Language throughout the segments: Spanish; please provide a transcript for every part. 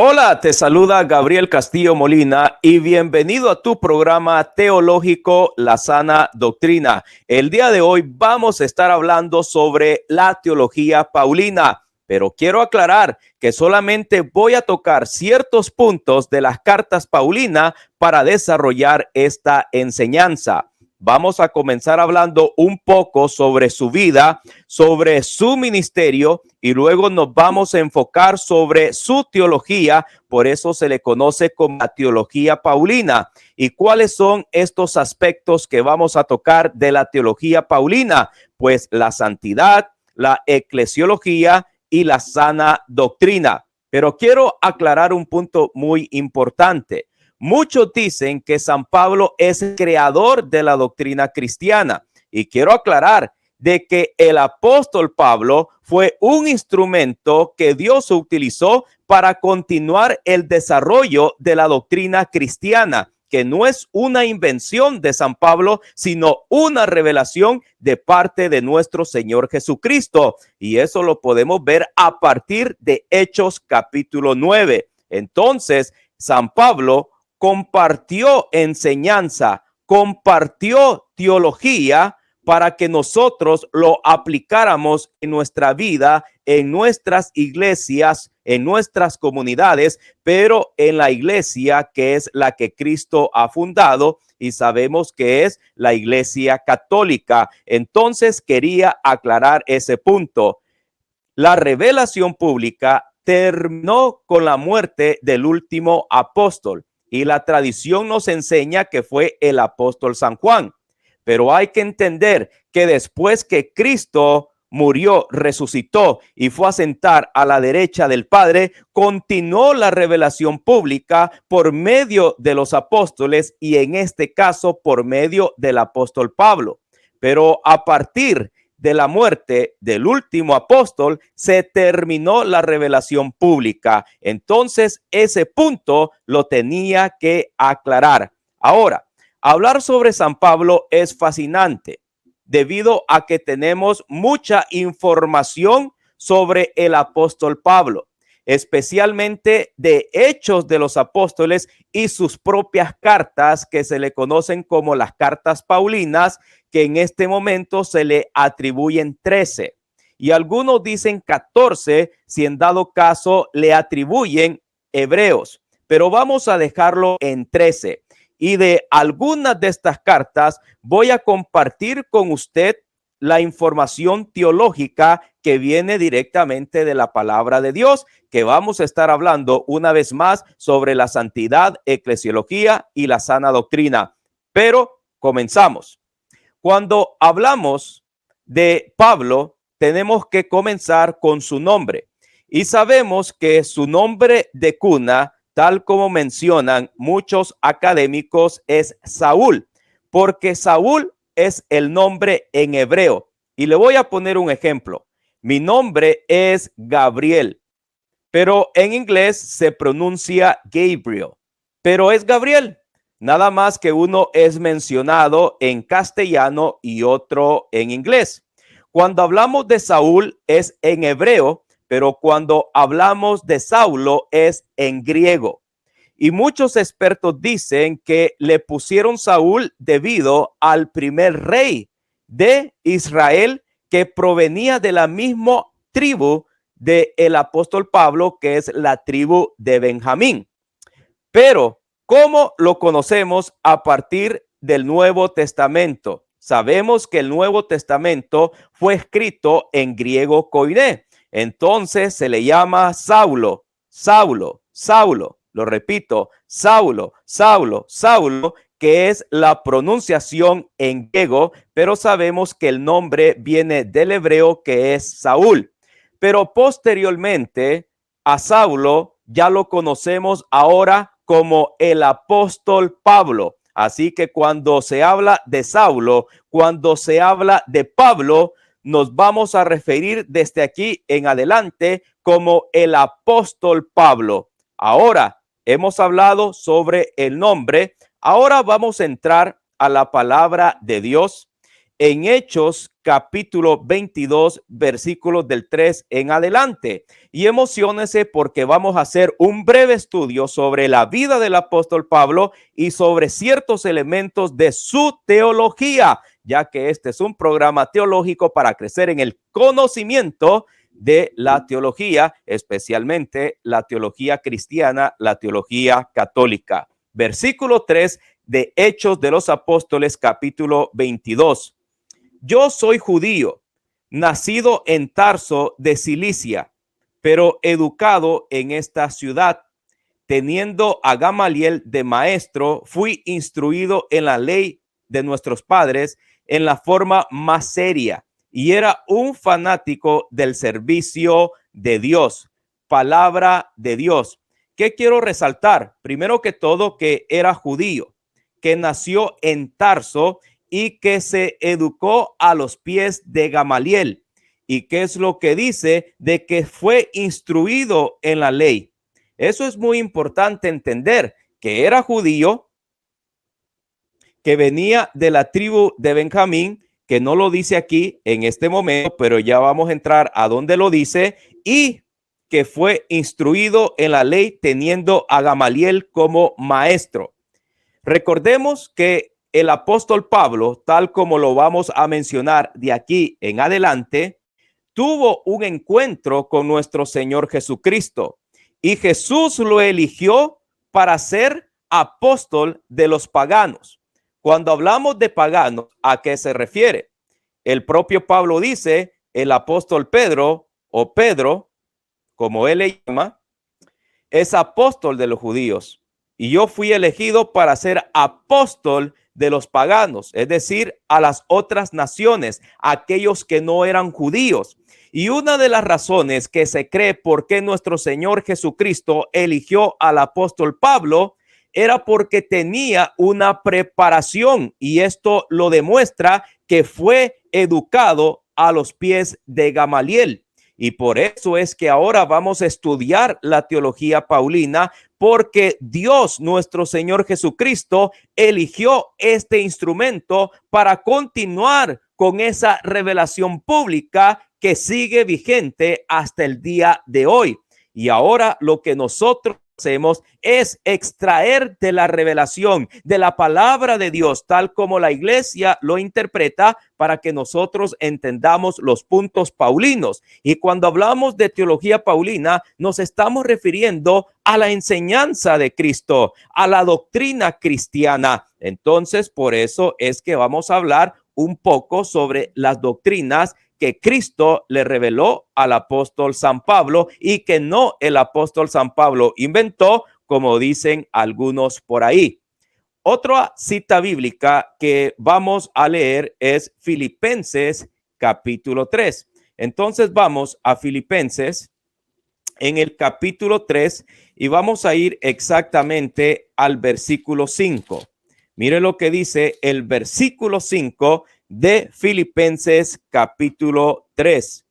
Hola, te saluda Gabriel Castillo Molina y bienvenido a tu programa teológico La Sana Doctrina. El día de hoy vamos a estar hablando sobre la teología paulina, pero quiero aclarar que solamente voy a tocar ciertos puntos de las cartas Paulina para desarrollar esta enseñanza. Vamos a comenzar hablando un poco sobre su vida, sobre su ministerio y luego nos vamos a enfocar sobre su teología. Por eso se le conoce como la teología paulina. ¿Y cuáles son estos aspectos que vamos a tocar de la teología paulina? Pues la santidad, la eclesiología y la sana doctrina. Pero quiero aclarar un punto muy importante. Muchos dicen que San Pablo es el creador de la doctrina cristiana y quiero aclarar de que el apóstol Pablo fue un instrumento que Dios utilizó para continuar el desarrollo de la doctrina cristiana, que no es una invención de San Pablo, sino una revelación de parte de nuestro Señor Jesucristo. Y eso lo podemos ver a partir de Hechos capítulo 9. Entonces, San Pablo compartió enseñanza, compartió teología para que nosotros lo aplicáramos en nuestra vida, en nuestras iglesias, en nuestras comunidades, pero en la iglesia que es la que Cristo ha fundado y sabemos que es la iglesia católica. Entonces quería aclarar ese punto. La revelación pública terminó con la muerte del último apóstol y la tradición nos enseña que fue el apóstol San Juan. Pero hay que entender que después que Cristo murió, resucitó y fue a sentar a la derecha del Padre, continuó la revelación pública por medio de los apóstoles y en este caso por medio del apóstol Pablo. Pero a partir de la muerte del último apóstol se terminó la revelación pública. Entonces ese punto lo tenía que aclarar. Ahora, hablar sobre San Pablo es fascinante debido a que tenemos mucha información sobre el apóstol Pablo, especialmente de Hechos de los Apóstoles y sus propias cartas que se le conocen como las cartas paulinas, que en este momento se le atribuyen 13 y algunos dicen 14 si en dado caso le atribuyen hebreos, pero vamos a dejarlo en 13. Y de algunas de estas cartas voy a compartir con usted la información teológica que viene directamente de la palabra de Dios, que vamos a estar hablando una vez más sobre la santidad, eclesiología y la sana doctrina. Pero comenzamos. Cuando hablamos de Pablo, tenemos que comenzar con su nombre. Y sabemos que su nombre de cuna, tal como mencionan muchos académicos, es Saúl, porque Saúl es el nombre en hebreo. Y le voy a poner un ejemplo. Mi nombre es Gabriel, pero en inglés se pronuncia Gabriel, pero es Gabriel. Nada más que uno es mencionado en castellano y otro en inglés. Cuando hablamos de Saúl es en hebreo, pero cuando hablamos de Saulo es en griego. Y muchos expertos dicen que le pusieron Saúl debido al primer rey de Israel que provenía de la misma tribu del apóstol Pablo, que es la tribu de Benjamín. Pero, ¿cómo lo conocemos a partir del Nuevo Testamento? Sabemos que el Nuevo Testamento fue escrito en griego koiné. Entonces se le llama Saulo, Saulo, Saulo. Lo repito, Saulo, Saulo, Saulo, que es la pronunciación en griego, pero sabemos que el nombre viene del hebreo, que es Saúl. Pero posteriormente a Saulo ya lo conocemos ahora como el apóstol Pablo. Así que cuando se habla de Saulo, cuando se habla de Pablo, nos vamos a referir desde aquí en adelante como el apóstol Pablo. Ahora hemos hablado sobre el nombre. Ahora vamos a entrar a la palabra de Dios. en Hechos capítulo 22, versículos del 3 en adelante. Y emociónese porque vamos a hacer un breve estudio sobre la vida del apóstol Pablo y sobre ciertos elementos de su teología, ya que este es un programa teológico para crecer en el conocimiento de la teología, especialmente la teología cristiana, la teología católica. Versículo 3 de Hechos de los Apóstoles, capítulo 22. Yo soy judío, nacido en Tarso de Cilicia, pero educado en esta ciudad. Teniendo a Gamaliel de maestro, fui instruido en la ley de nuestros padres en la forma más seria, y era un fanático del servicio de Dios, palabra de Dios. ¿Qué quiero resaltar? Primero que todo, que era judío, que nació en Tarso y que se educó a los pies de Gamaliel. ¿Y qué es lo que dice? De que fue instruido en la ley. Eso es muy importante entender, que era judío, que venía de la tribu de Benjamín, que no lo dice aquí en este momento, pero ya vamos a entrar a donde lo dice, y que fue instruido en la ley teniendo a Gamaliel como maestro. Recordemos que el apóstol Pablo, tal como lo vamos a mencionar de aquí en adelante, tuvo un encuentro con nuestro Señor Jesucristo y Jesús lo eligió para ser apóstol de los paganos. Cuando hablamos de paganos, ¿a qué se refiere? El propio Pablo dice, el apóstol Pedro, o Pedro, como él le llama, es apóstol de los judíos. Y yo fui elegido para ser apóstol de los paganos, es decir, a las otras naciones, aquellos que no eran judíos. Y una de las razones que se cree por qué nuestro Señor Jesucristo eligió al apóstol Pablo era porque tenía una preparación, y esto lo demuestra que fue educado a los pies de Gamaliel. Y por eso es que ahora vamos a estudiar la teología paulina, porque Dios, nuestro Señor Jesucristo, eligió este instrumento para continuar con esa revelación pública que sigue vigente hasta el día de hoy. Y ahora lo que nosotros hacemos es extraer de la revelación de la palabra de Dios, tal como la iglesia lo interpreta, para que nosotros entendamos los puntos paulinos. Y cuando hablamos de teología paulina, nos estamos refiriendo a la enseñanza de Cristo, a la doctrina cristiana. Entonces, por eso es que vamos a hablar un poco sobre las doctrinas que Cristo le reveló al apóstol San Pablo y que no el apóstol San Pablo inventó, como dicen algunos por ahí. Otra cita bíblica que vamos a leer es Filipenses capítulo 3. Entonces vamos a Filipenses en el capítulo 3 y vamos a ir exactamente al versículo 5. Mire lo que dice el versículo 5 de Filipenses capítulo 3.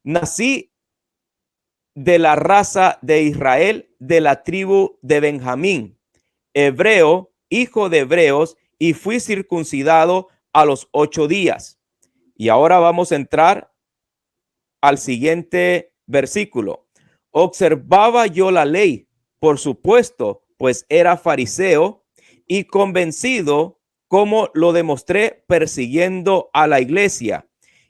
Nací de la raza de Israel, de la tribu de Benjamín, hebreo, hijo de hebreos, y fui circuncidado a los 8 días. Y ahora vamos a entrar al siguiente versículo. Observaba yo la ley, por supuesto, pues era fariseo, y convencido, como lo demostré persiguiendo a la iglesia.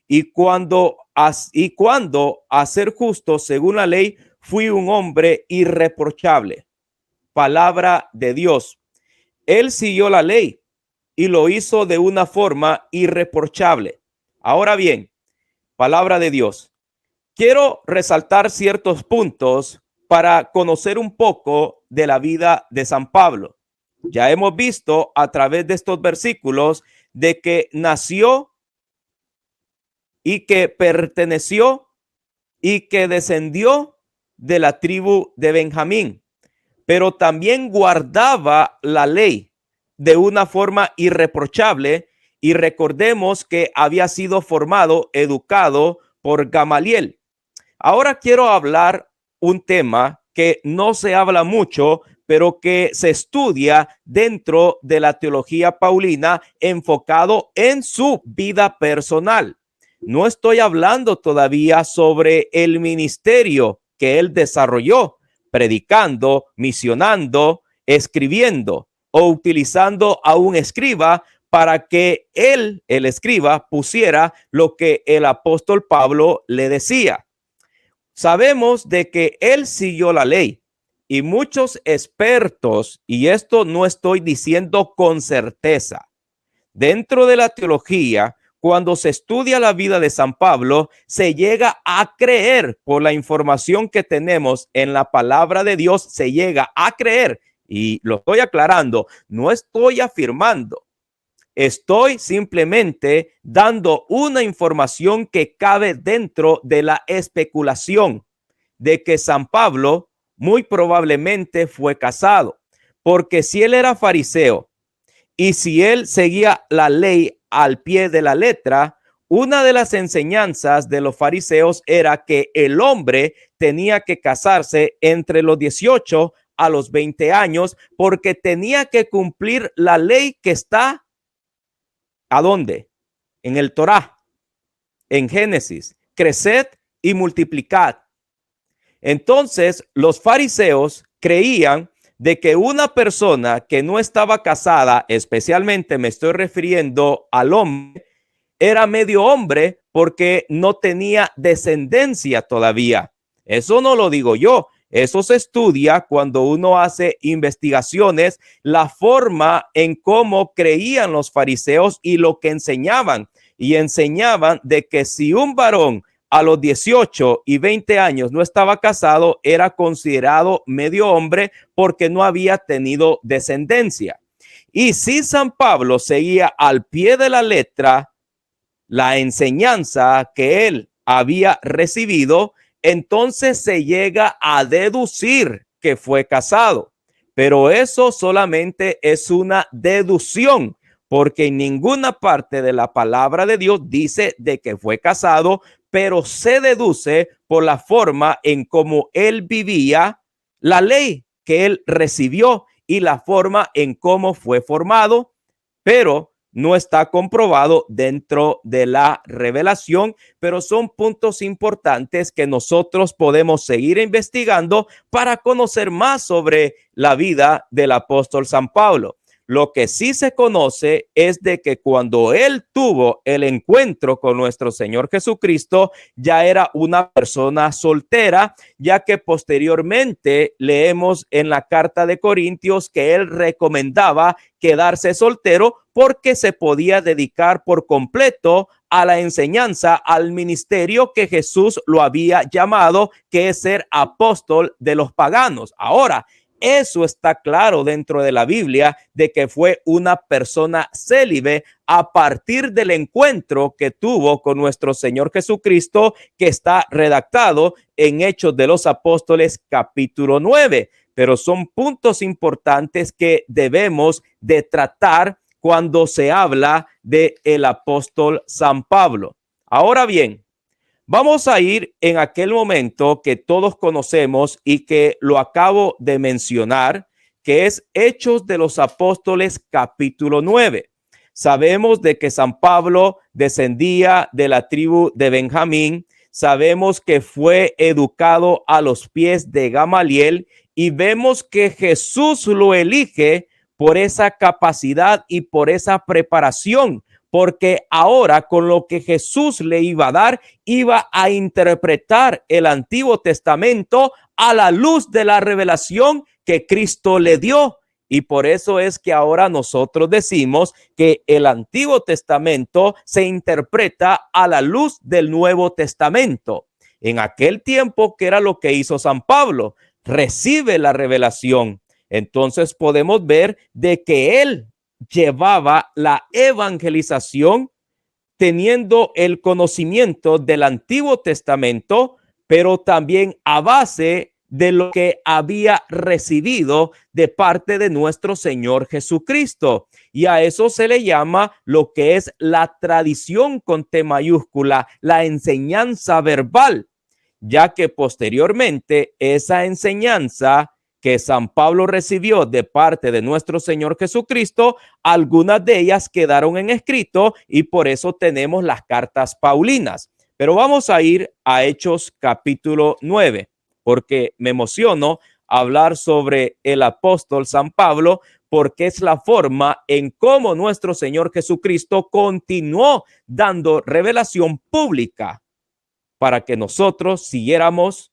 Y cuando a ser justo según la ley, fui un hombre irreprochable. Palabra de Dios. Él siguió la ley y lo hizo de una forma irreprochable. Ahora bien, palabra de Dios. Quiero resaltar ciertos puntos para conocer un poco de la vida de San Pablo. Ya hemos visto a través de estos versículos de que nació y que perteneció y que descendió de la tribu de Benjamín, pero también guardaba la ley de una forma irreprochable, y recordemos que había sido formado, educado por Gamaliel. Ahora quiero hablar un tema que no se habla mucho, pero que se estudia dentro de la teología paulina enfocado en su vida personal. No estoy hablando todavía sobre el ministerio que él desarrolló, predicando, misionando, escribiendo o utilizando a un escriba para que él, el escriba, pusiera lo que el apóstol Pablo le decía. Sabemos de que él siguió la ley y muchos expertos, y esto no estoy diciendo con certeza, dentro de la teología, cuando se estudia la vida de San Pablo, se llega a creer por la información que tenemos en la palabra de Dios, se llega a creer, y lo estoy aclarando, no estoy afirmando. Estoy simplemente dando una información que cabe dentro de la especulación de que San Pablo muy probablemente fue casado, porque si él era fariseo y si él seguía la ley al pie de la letra, una de las enseñanzas de los fariseos era que el hombre tenía que casarse entre los 18 a los 20 años porque tenía que cumplir la ley que está ¿a dónde? En el Torá, en Génesis, creced y multiplicad. Entonces, los fariseos creían de que una persona que no estaba casada, especialmente me estoy refiriendo al hombre, era medio hombre porque no tenía descendencia todavía. Eso no lo digo yo. Eso se estudia cuando uno hace investigaciones, la forma en cómo creían los fariseos y lo que enseñaban. Y enseñaban de que si un varón a los 18 y 20 años no estaba casado, era considerado medio hombre porque no había tenido descendencia. Y si San Pablo seguía al pie de la letra la enseñanza que él había recibido, entonces se llega a deducir que fue casado. Pero eso solamente es una deducción, porque en ninguna parte de la palabra de Dios dice de que fue casado, pero se deduce por la forma en cómo él vivía la ley que él recibió y la forma en cómo fue formado, pero no está comprobado dentro de la revelación, pero son puntos importantes que nosotros podemos seguir investigando para conocer más sobre la vida del apóstol San Pablo. Lo que sí se conoce es de que cuando él tuvo el encuentro con nuestro Señor Jesucristo, ya era una persona soltera, ya que posteriormente leemos en la carta de Corintios que él recomendaba quedarse soltero porque se podía dedicar por completo a la enseñanza, al ministerio que Jesús lo había llamado, que es ser apóstol de los paganos. Ahora, eso está claro dentro de la Biblia de que fue una persona célibe a partir del encuentro que tuvo con nuestro Señor Jesucristo, que está redactado en Hechos de los Apóstoles capítulo 9. Pero son puntos importantes que debemos de tratar cuando se habla de el apóstol San Pablo. Ahora bien, vamos a ir en aquel momento que todos conocemos y que lo acabo de mencionar, que es Hechos de los Apóstoles capítulo 9. Sabemos de que San Pablo descendía de la tribu de Benjamín. Sabemos que fue educado a los pies de Gamaliel y vemos que Jesús lo elige por esa capacidad y por esa preparación, porque ahora con lo que Jesús le iba a dar, iba a interpretar el Antiguo Testamento a la luz de la revelación que Cristo le dio. Y por eso es que ahora nosotros decimos que el Antiguo Testamento se interpreta a la luz del Nuevo Testamento. En aquel tiempo, ¿qué era lo que hizo San Pablo? Recibe la revelación. Entonces podemos ver de que él llevaba la evangelización teniendo el conocimiento del Antiguo Testamento, pero también a base de lo que había recibido de parte de nuestro Señor Jesucristo. Y a eso se le llama lo que es la tradición con T mayúscula, la enseñanza verbal, ya que posteriormente esa enseñanza que San Pablo recibió de parte de nuestro Señor Jesucristo, algunas de ellas quedaron en escrito y por eso tenemos las cartas paulinas. Pero vamos a ir a Hechos capítulo 9, porque me emociono hablar sobre el apóstol San Pablo, porque es la forma en cómo nuestro Señor Jesucristo continuó dando revelación pública para que nosotros siguiéramos,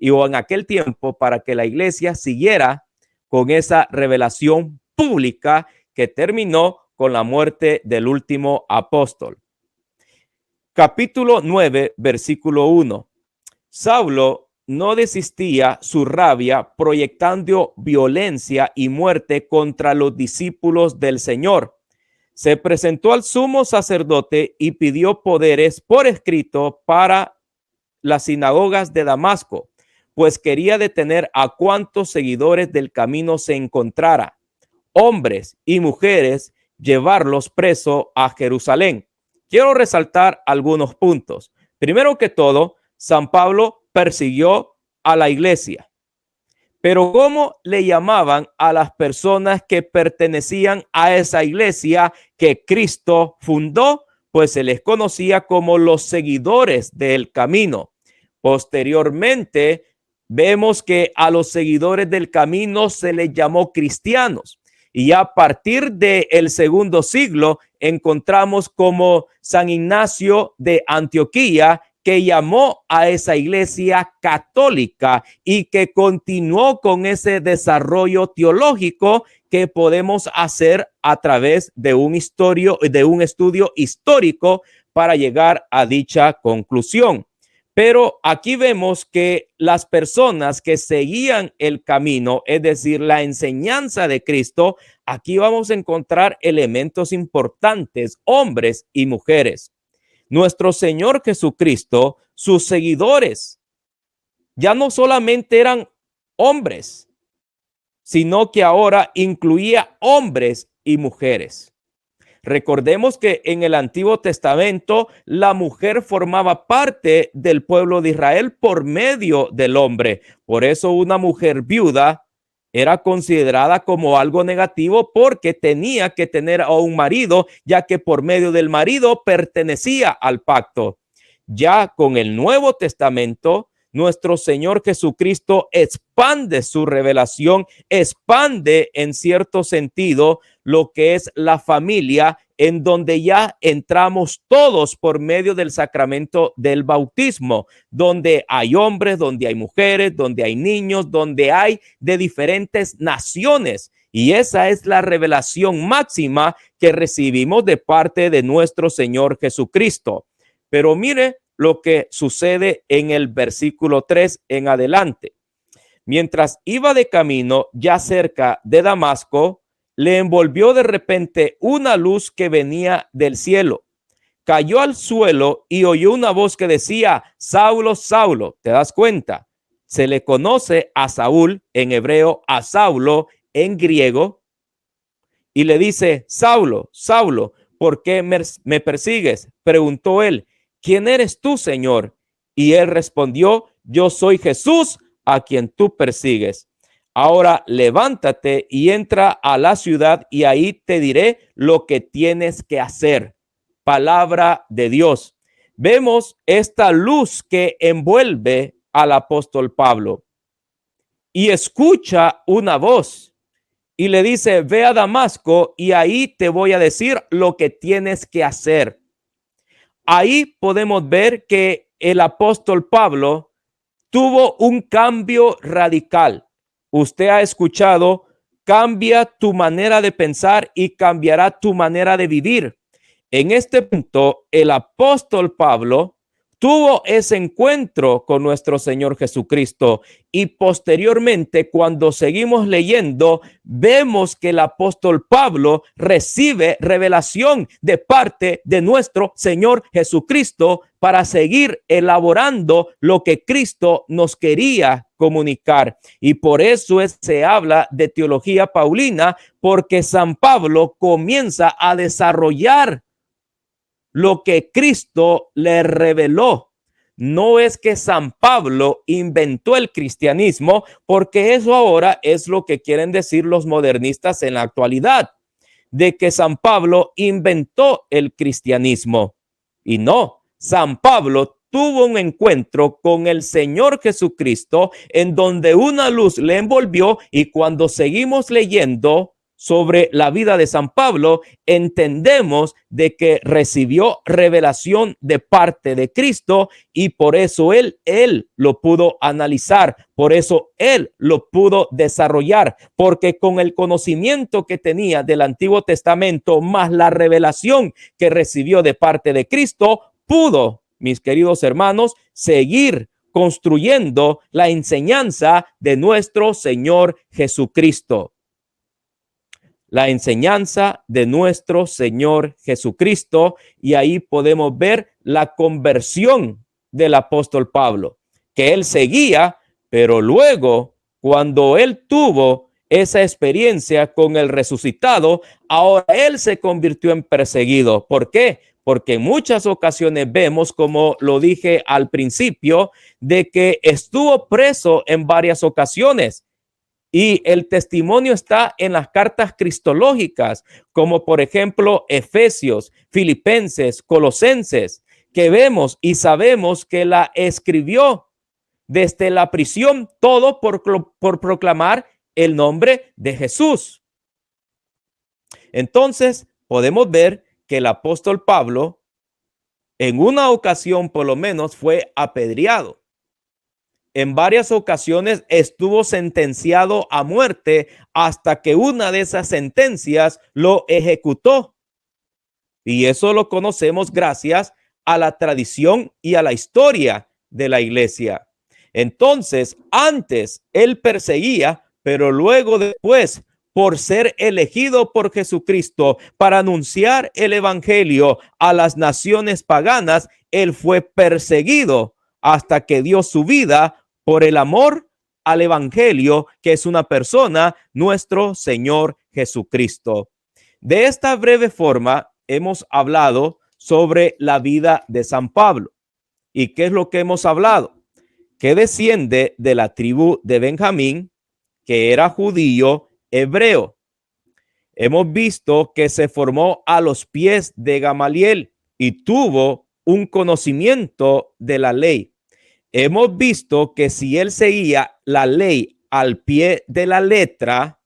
o en aquel tiempo para que la iglesia siguiera con esa revelación pública que terminó con la muerte del último apóstol. Capítulo 9, versículo 1. Saulo no desistía su rabia proyectando violencia y muerte contra los discípulos del Señor. Se presentó al sumo sacerdote y pidió poderes por escrito para las sinagogas de Damasco, pues quería detener a cuantos seguidores del camino se encontrara, hombres y mujeres, llevarlos preso a Jerusalén. Quiero resaltar algunos puntos. Primero que todo, San Pablo persiguió a la iglesia. Pero ¿cómo le llamaban a las personas que pertenecían a esa iglesia que Cristo fundó? Pues se les conocía como los seguidores del camino. Posteriormente, vemos que a los seguidores del camino se les llamó cristianos. Y a partir del segundo siglo encontramos como San Ignacio de Antioquía, que llamó a esa iglesia católica y que continuó con ese desarrollo teológico que podemos hacer a través de un estudio histórico para llegar a dicha conclusión. Pero aquí vemos que las personas que seguían el camino, es decir, la enseñanza de Cristo, aquí vamos a encontrar elementos importantes, hombres y mujeres. Nuestro Señor Jesucristo, sus seguidores, ya no solamente eran hombres, sino que ahora incluía hombres y mujeres. Recordemos que en el Antiguo Testamento la mujer formaba parte del pueblo de Israel por medio del hombre. Por eso una mujer viuda era considerada como algo negativo porque tenía que tener a un marido, ya que por medio del marido pertenecía al pacto. Ya con el Nuevo Testamento, nuestro Señor Jesucristo expande su revelación, expande en cierto sentido lo que es la familia, en donde ya entramos todos por medio del sacramento del bautismo, donde hay hombres, donde hay mujeres, donde hay niños, donde hay de diferentes naciones. Y esa es la revelación máxima que recibimos de parte de nuestro Señor Jesucristo. Pero mire lo que sucede en el versículo 3 en adelante. Mientras iba de camino ya cerca de Damasco, le envolvió de repente una luz que venía del cielo. Cayó al suelo y oyó una voz que decía: Saulo, Saulo. ¿Te das cuenta? Se le conoce a Saúl en hebreo, a Saulo en griego, y le dice: Saulo, Saulo, ¿por qué me persigues? Preguntó él: ¿quién eres tú, Señor? Y él respondió: yo soy Jesús a quien tú persigues. Ahora levántate y entra a la ciudad y ahí te diré lo que tienes que hacer. Palabra de Dios. Vemos esta luz que envuelve al apóstol Pablo y escucha una voz y le dice: ve a Damasco y ahí te voy a decir lo que tienes que hacer. Ahí podemos ver que el apóstol Pablo tuvo un cambio radical. Usted ha escuchado: cambia tu manera de pensar y cambiará tu manera de vivir. En este punto, el apóstol Pablo tuvo ese encuentro con nuestro Señor Jesucristo y posteriormente, cuando seguimos leyendo, vemos que el apóstol Pablo recibe revelación de parte de nuestro Señor Jesucristo para seguir elaborando lo que Cristo nos quería comunicar. Y por eso se habla de teología paulina, porque San Pablo comienza a desarrollar lo que Cristo le reveló. no es que San Pablo inventó el cristianismo, porque eso ahora es lo que quieren decir los modernistas en la actualidad, de que San Pablo inventó el cristianismo. Y no, San Pablo tuvo un encuentro con el Señor Jesucristo en donde una luz le envolvió, y cuando seguimos leyendo sobre la vida de San Pablo, entendemos de que recibió revelación de parte de Cristo, y por eso él lo pudo analizar, por eso él lo pudo desarrollar, porque con el conocimiento que tenía del Antiguo Testamento más la revelación que recibió de parte de Cristo, pudo, mis queridos hermanos, seguir construyendo la enseñanza de nuestro Señor Jesucristo. La enseñanza de nuestro Señor Jesucristo, y ahí podemos ver la conversión del apóstol Pablo, que él seguía, pero luego cuando él tuvo esa experiencia con el resucitado, ahora él se convirtió en perseguido. ¿Por qué? Porque en muchas ocasiones vemos, como lo dije al principio, de que estuvo preso en varias ocasiones. Y el testimonio está en las cartas cristológicas, como por ejemplo Efesios, Filipenses, Colosenses, que vemos y sabemos que la escribió desde la prisión, todo por proclamar el nombre de Jesús. Entonces podemos ver que el apóstol Pablo en una ocasión por lo menos fue apedreado. En varias ocasiones estuvo sentenciado a muerte hasta que una de esas sentencias lo ejecutó. Y eso lo conocemos gracias a la tradición y a la historia de la iglesia. Entonces, antes él perseguía, pero luego después, por ser elegido por Jesucristo para anunciar el evangelio a las naciones paganas, él fue perseguido hasta que dio su vida por el amor al evangelio, que es una persona, nuestro Señor Jesucristo. De esta breve forma hemos hablado sobre la vida de San Pablo. ¿Y qué es lo que hemos hablado? Que desciende de la tribu de Benjamín, que era judío hebreo. Hemos visto que se formó a los pies de Gamaliel y tuvo un conocimiento de la ley. Hemos visto que si él seguía la ley al pie de la letra,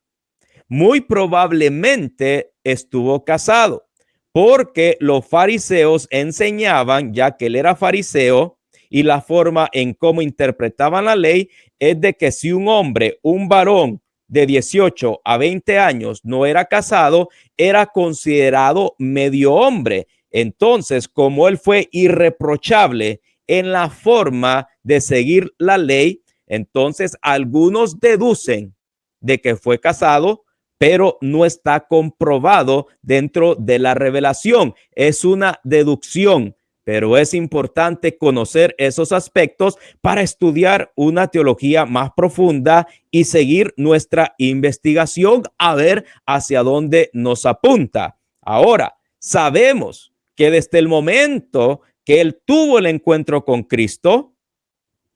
muy probablemente estuvo casado, porque los fariseos enseñaban, ya que él era fariseo, y la forma en cómo interpretaban la ley es de que si un hombre, un varón de 18 a 20 años no era casado, era considerado medio hombre. Entonces, como él fue irreprochable en la forma de seguir la ley, entonces algunos deducen de que fue casado, pero no está comprobado dentro de la revelación. Es una deducción, pero es importante conocer esos aspectos para estudiar una teología más profunda y seguir nuestra investigación a ver hacia dónde nos apunta. Ahora, sabemos que desde el momento que él tuvo el encuentro con Cristo,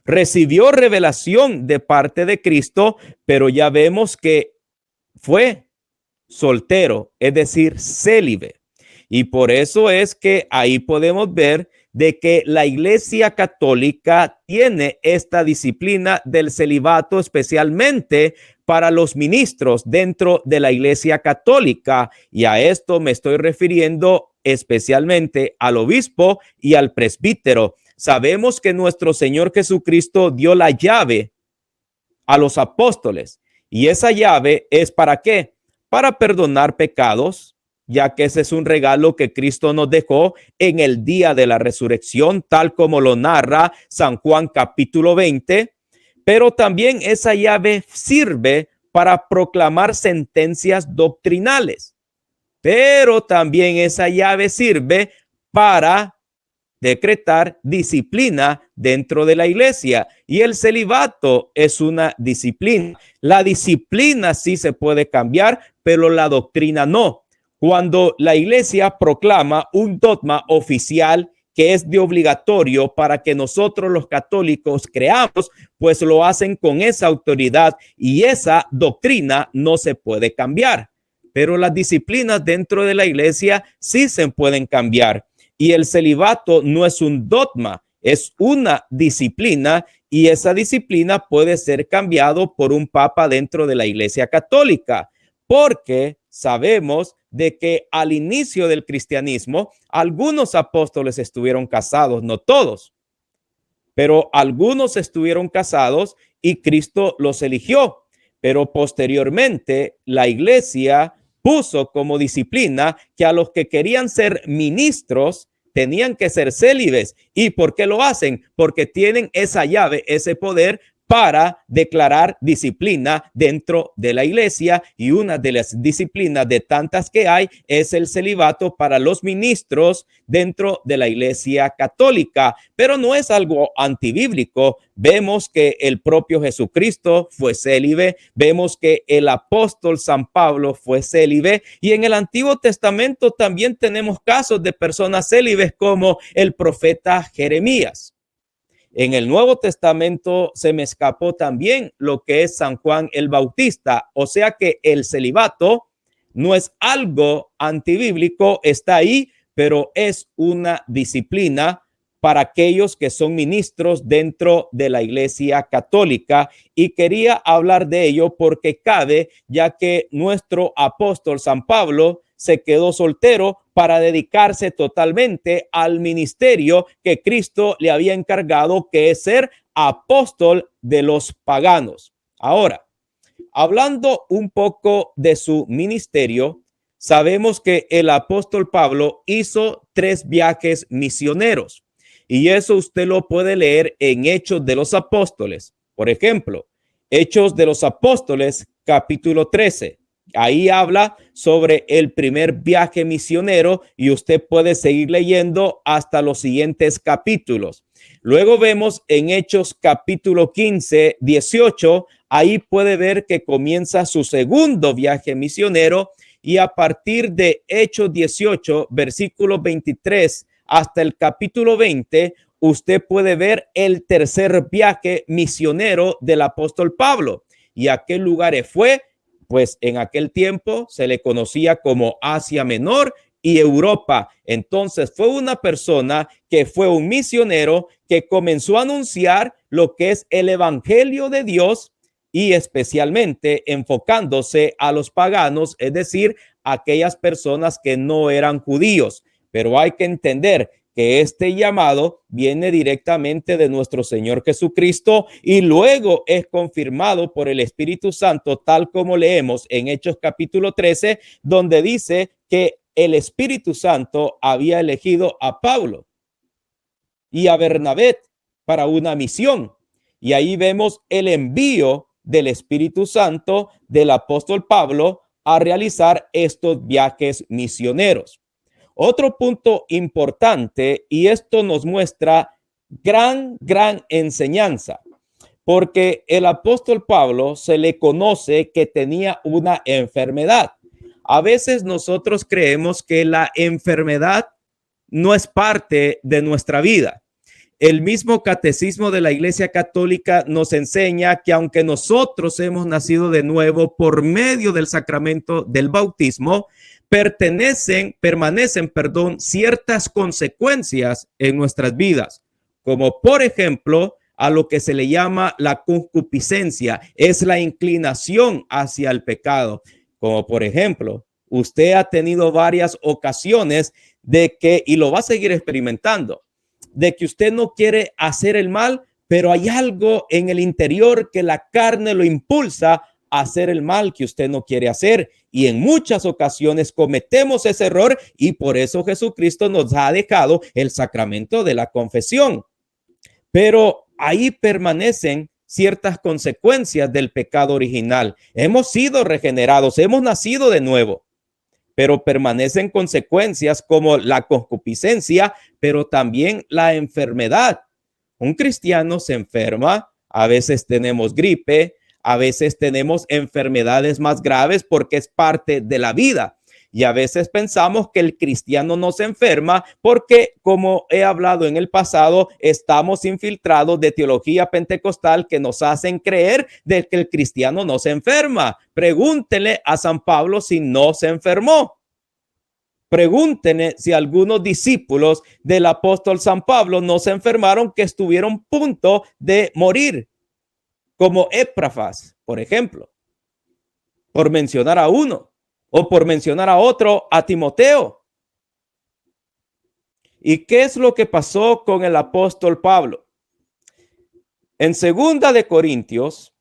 recibió revelación de parte de Cristo, pero ya vemos que fue soltero, es decir, célibe. Y por eso es que ahí podemos ver de que la Iglesia Católica tiene esta disciplina del celibato, especialmente para los ministros dentro de la Iglesia Católica. Y a esto me estoy refiriendo especialmente al obispo y al presbítero. Sabemos que nuestro Señor Jesucristo dio la llave a los apóstoles, y esa llave es ¿para qué? Para perdonar pecados, ya que ese es un regalo que Cristo nos dejó en el día de la resurrección, tal como lo narra San Juan capítulo 20, pero también esa llave sirve para proclamar sentencias doctrinales, pero también esa llave sirve para decretar disciplina dentro de la iglesia, y el celibato es una disciplina. La disciplina sí se puede cambiar, pero la doctrina no. Cuando la iglesia proclama un dogma oficial que es de obligatorio para que nosotros los católicos creamos, pues lo hacen con esa autoridad y esa doctrina no se puede cambiar. Pero las disciplinas dentro de la iglesia sí se pueden cambiar. Y el celibato no es un dogma, es una disciplina, y esa disciplina puede ser cambiado por un papa dentro de la iglesia católica, porque sabemos de que al inicio del cristianismo algunos apóstoles estuvieron casados, no todos, pero algunos estuvieron casados y Cristo los eligió. Pero posteriormente la iglesia puso como disciplina que a los que querían ser ministros tenían que ser célibes. ¿Y por qué lo hacen? Porque tienen esa llave, ese poder para declarar disciplina dentro de la iglesia, y una de las disciplinas de tantas que hay es el celibato para los ministros dentro de la iglesia católica, pero no es algo antibíblico. Vemos que el propio Jesucristo fue célibe, vemos que el apóstol San Pablo fue célibe, y en el Antiguo Testamento también tenemos casos de personas célibes como el profeta Jeremías. En el Nuevo Testamento se me escapó también lo que es San Juan el Bautista. O sea que el celibato no es algo antibíblico, está ahí, pero es una disciplina para aquellos que son ministros dentro de la iglesia católica. Y quería hablar de ello porque cabe, ya que nuestro apóstol San Pablo se quedó soltero para dedicarse totalmente al ministerio que Cristo le había encargado, que es ser apóstol de los paganos. Ahora, hablando un poco de su ministerio, sabemos que el apóstol Pablo hizo 3 viajes misioneros, y eso usted lo puede leer en Hechos de los Apóstoles. Por ejemplo, Hechos de los Apóstoles, capítulo 13. Ahí habla sobre el primer viaje misionero y usted puede seguir leyendo hasta los siguientes capítulos. Luego vemos en Hechos capítulo 15, 18, ahí puede ver que comienza su segundo viaje misionero, y a partir de Hechos 18, versículo 23 hasta el capítulo 20, usted puede ver el tercer viaje misionero del apóstol Pablo. ¿Y a qué lugares fue? Pues en aquel tiempo se le conocía como Asia Menor y Europa. Entonces fue una persona que fue un misionero que comenzó a anunciar lo que es el evangelio de Dios, y especialmente enfocándose a los paganos, es decir, aquellas personas que no eran judíos. Pero hay que entender que este llamado viene directamente de nuestro Señor Jesucristo y luego es confirmado por el Espíritu Santo, tal como leemos en Hechos capítulo 13, donde dice que el Espíritu Santo había elegido a Pablo y a Bernabé para una misión. Y ahí vemos el envío del Espíritu Santo del apóstol Pablo a realizar estos viajes misioneros. Otro punto importante, y esto nos muestra gran enseñanza, porque el apóstol Pablo se le conoce que tenía una enfermedad. A veces nosotros creemos que la enfermedad no es parte de nuestra vida. El mismo catecismo de la Iglesia Católica nos enseña que aunque nosotros hemos nacido de nuevo por medio del sacramento del bautismo, permanecen, ciertas consecuencias en nuestras vidas, como por ejemplo a lo que se le llama la concupiscencia, es la inclinación hacia el pecado. Como por ejemplo, usted ha tenido varias ocasiones de que, y lo va a seguir experimentando, de que usted no quiere hacer el mal, pero hay algo en el interior que la carne lo impulsa a hacer el mal que usted no quiere hacer. Y en muchas ocasiones cometemos ese error, y por eso Jesucristo nos ha dejado el sacramento de la confesión. Pero ahí permanecen ciertas consecuencias del pecado original. Hemos sido regenerados, hemos nacido de nuevo, pero permanecen consecuencias como la concupiscencia, pero también la enfermedad. Un cristiano se enferma, a veces tenemos gripe, a veces tenemos enfermedades más graves porque es parte de la vida. Y a veces pensamos que el cristiano no se enferma porque, como he hablado en el pasado, estamos infiltrados de teología pentecostal que nos hacen creer de que el cristiano no se enferma. Pregúntenle a San Pablo si no se enfermó. Pregúntenle si algunos discípulos del apóstol San Pablo no se enfermaron, que estuvieron a punto de morir, como Epafras, por ejemplo, por mencionar a uno, o por mencionar a otro, a Timoteo. ¿Y qué es lo que pasó con el apóstol Pablo? En 2 de Corintios,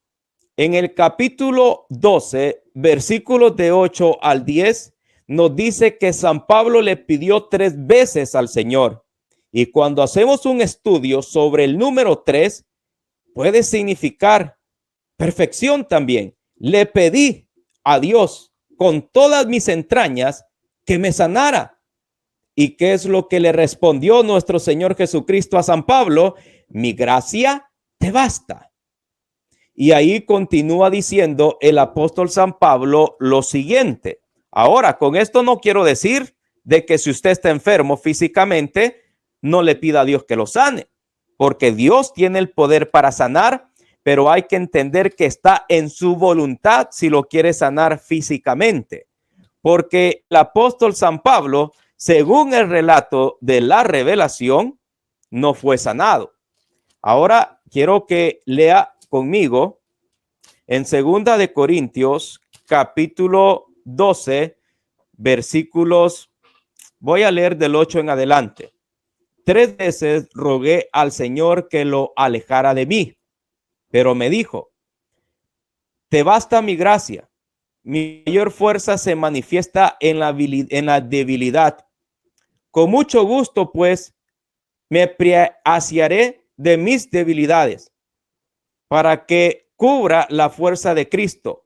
en el capítulo 12, versículos de 8 al 10, nos dice que San Pablo le pidió 3 veces al Señor. Y cuando hacemos un estudio sobre el número 3, puede significar perfección también. Le pedí a Dios con todas mis entrañas que me sanara. ¿Y qué es lo que le respondió nuestro Señor Jesucristo a San Pablo? Mi gracia te basta. Y ahí continúa diciendo el apóstol San Pablo lo siguiente. Ahora, con esto no quiero decir de que si usted está enfermo físicamente, no le pida a Dios que lo sane, porque Dios tiene el poder para sanar, pero hay que entender que está en su voluntad si lo quiere sanar físicamente, porque el apóstol San Pablo, según el relato de la revelación, no fue sanado. Ahora quiero que lea conmigo en 2 de Corintios, capítulo 12, versículos, voy a leer del 8 en adelante. 3 veces rogué al Señor que lo alejara de mí, pero me dijo, te basta mi gracia. Mi mayor fuerza se manifiesta en la debilidad. Con mucho gusto, pues, me asearé de mis debilidades para que cubra la fuerza de Cristo,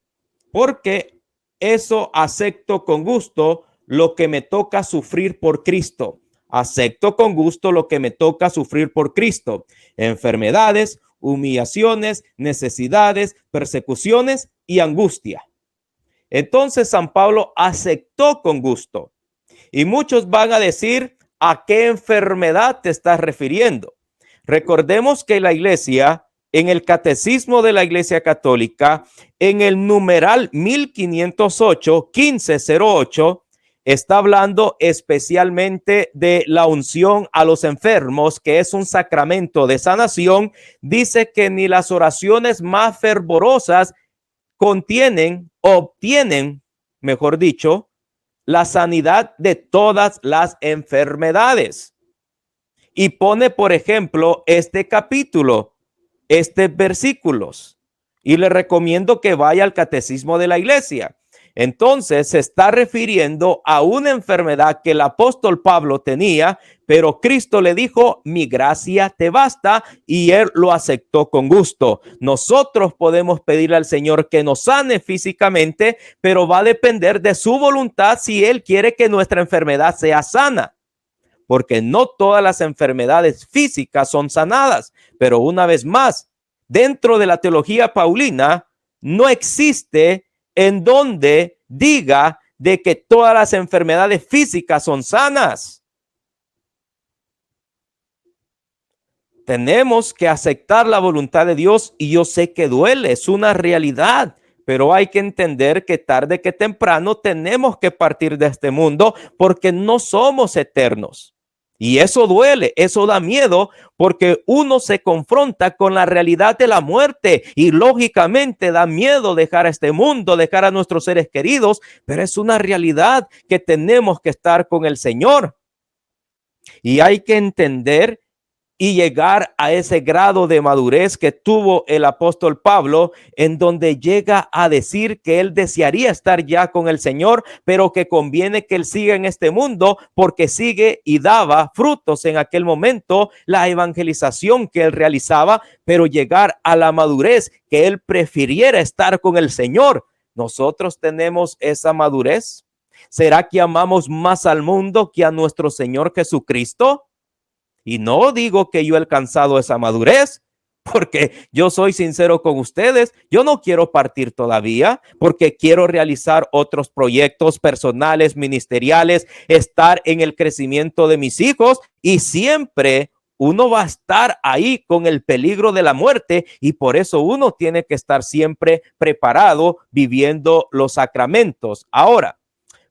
porque eso acepto con gusto lo que me toca sufrir por Cristo. Acepto con gusto lo que me toca sufrir por Cristo. Enfermedades, humillaciones, necesidades, persecuciones y angustia. Entonces San Pablo aceptó con gusto. Y muchos van a decir, ¿a qué enfermedad te estás refiriendo? Recordemos que la iglesia, en el catecismo de la Iglesia Católica, en el numeral 1508, 1508, está hablando especialmente de la unción a los enfermos, que es un sacramento de sanación. Dice que ni las oraciones más fervorosas obtienen, mejor dicho, la sanidad de todas las enfermedades. Y pone, por ejemplo, este capítulo, versículos, y le recomiendo que vaya al catecismo de la iglesia. Entonces se está refiriendo a una enfermedad que el apóstol Pablo tenía, pero Cristo le dijo, mi gracia te basta, y él lo aceptó con gusto. Nosotros podemos pedirle al Señor que nos sane físicamente, pero va a depender de su voluntad si él quiere que nuestra enfermedad sea sana, porque no todas las enfermedades físicas son sanadas. Pero una vez más, dentro de la teología paulina no existe en donde diga de que todas las enfermedades físicas son sanas. Tenemos que aceptar la voluntad de Dios, y yo sé que duele, es una realidad, pero hay que entender que tarde que temprano tenemos que partir de este mundo, porque no somos eternos. Y eso duele, eso da miedo, porque uno se confronta con la realidad de la muerte y lógicamente da miedo dejar este mundo, dejar a nuestros seres queridos, pero es una realidad que tenemos que estar con el Señor. Y hay que entender y llegar a ese grado de madurez que tuvo el apóstol Pablo, en donde llega a decir que él desearía estar ya con el Señor, pero que conviene que él siga en este mundo, porque sigue y daba frutos en aquel momento la evangelización que él realizaba, pero llegar a la madurez que él prefiriera estar con el Señor. ¿Nosotros tenemos esa madurez? ¿Será que amamos más al mundo que a nuestro Señor Jesucristo? Y no digo que yo he alcanzado esa madurez, porque yo soy sincero con ustedes, yo no quiero partir todavía porque quiero realizar otros proyectos personales, ministeriales, estar en el crecimiento de mis hijos y siempre uno va a estar ahí con el peligro de la muerte y por eso uno tiene que estar siempre preparado viviendo los sacramentos. Ahora,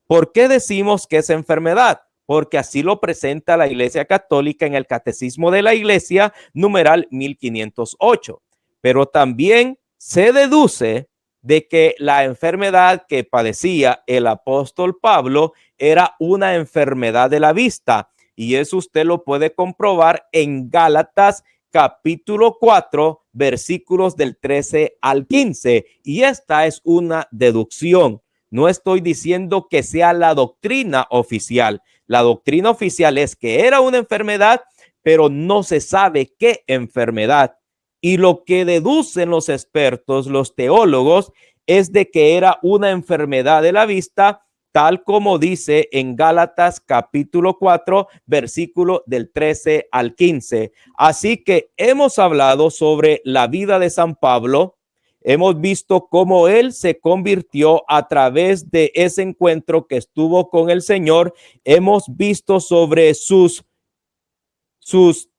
¿por qué decimos que es enfermedad? Porque así lo presenta la Iglesia Católica en el Catecismo de la Iglesia, numeral 1508. Pero también se deduce de que la enfermedad que padecía el apóstol Pablo era una enfermedad de la vista. Y eso usted lo puede comprobar en Gálatas capítulo 4, versículos del 13 al 15. Y esta es una deducción. No estoy diciendo que sea la doctrina oficial. La doctrina oficial es que era una enfermedad, pero no se sabe qué enfermedad. Y lo que deducen los expertos, los teólogos, es de que era una enfermedad de la vista, tal como dice en Gálatas capítulo 4, versículo del 13 al 15. Así que hemos hablado sobre la vida de San Pablo. Hemos visto cómo él se convirtió a través de ese encuentro que estuvo con el Señor. Hemos visto sobre sus